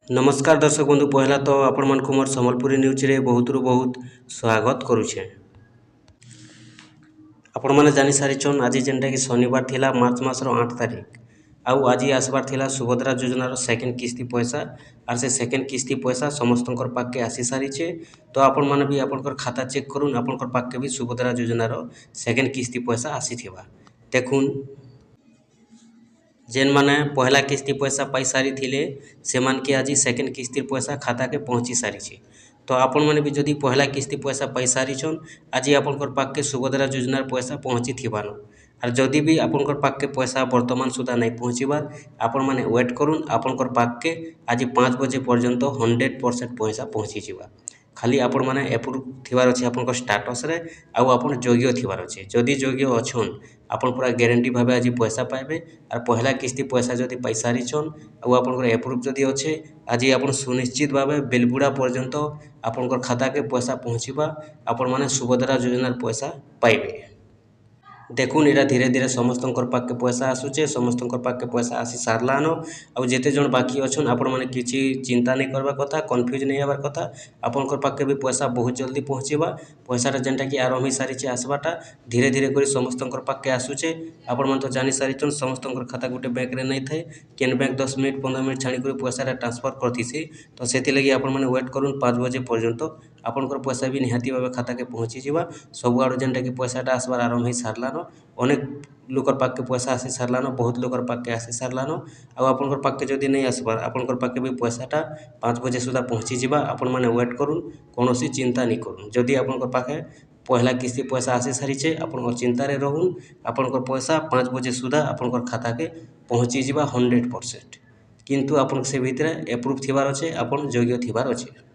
नमस्कार दर्शक बंधु पहला तो आपण मन को मोर संबलपुरी न्यूज रे बहुत रु बहुत स्वागत करुछे। आपण माने जानि सारिछन आज जेनटा कि शनिवार थिला मार्च मासर 8 तारिख आउ आज आसबार थिला सुभद्रा योजनार सेकेंड किस्ती पैसा आर से सेकेंड किस्ती पैसा समस्तंकर पाके आसी सारिछे। तो आपण माने भी आपनकर खाता चेक करूँ आपनकर पाके भी सुभद्रा योजनार सेकेंड किस्ती पैसा आसीथिबा देखुन। जेन माने पहला किस्ती पैसा पाई सारी थिले से मान के आज सेकेंड किस्ती पैसा खाता के पहुँची सारी। तो आपण मैंने भी जदि पहला किस्ती पैसा पाई सारिछन आज आपनकर पाके सुभद्रा योजनार पैसा पहुँची थिबानो आर जदि भी आपनकर पाके पैसा वर्तमान सुधा नहीं पहुँचीबार आपण मैंने वेट करूँ आपनकर पाके आज 5 बजे पर्यंत 100% पैसा पहुँची जावा। खाली आपण मैंने एप्रुव थिबार अच्छे आपन स्टाटस रे आउ आपन योग्य थिबार अच्छे जदि योग्य अच्छन आपन पूरा ग्यारंटी भावे आज पैसा पाइबे। आर पहला किस्ती पैसा जदि पाई सारिछन आउ आपनकर एप्रुव जदि अच्छे आज आपन सुनिश्चित भावे बेलबुड़ा पर्यंत आपनकर खाता के पैसा पहुँचीबा आपण मैंने सुभद्रा योजनार पैसा पाइबे। देखुन एटा धीरे धीरे समस्तंकर पाके पैसा आसुचे समस्तंकर पाके पैसा आसी सारलान आउ जेते जन बाकी अच्छन आपण माने किछि चिंता नहीं करबा कथा कन्फ्यूज नहीं हबार कथा आपनकर पाके भी पैसा बहुत जल्दी पहुँचीबा। पैसाटा जेनटा कि आरंभ हो सारी आसबाटा धीरे धीरे कर समस्तंकर पाके आसुचे। आपण मन तो जानि सारिछन समस्तंकर खाता गोटे बैंक रे नहीं थाए केन बैंक 10 मिनिट 15 मिनिट छाड़ी कर पैसाटा ट्रांसफर करथिसी। तो सेति लगी आपण माने वेट करूँ 5 बजे पर्यंत आपनकर पैसा भी निहाती भावे खाता के पहुँची जावा। सब आड़ जेनटा कि पैसाटा आसबार आरंभ हो सारलान अनेक लोकर पाके पैसा आसी सारलान बहुत लोकर पाके आसी सारलान आउ आपनकर पाके जदि नहीं आसबार आपनकर पाके भी पैसाटा 5 बजे सुधा पहुँची जावा। आपण माने वेट करूँ कौनसी चिंता नहीं करूँ जदि आपनकर पाके पहला किस्ती पैसा आसी सारी आपनकर चिंतार रहून आपनकर पैसा 5 बजे सुधा आपनकर खाता के पहुँची जावा 100%। किंतु आपन से भितर एप्रुव थिबार अच्छे आपन योग्य थिबार अच्छे।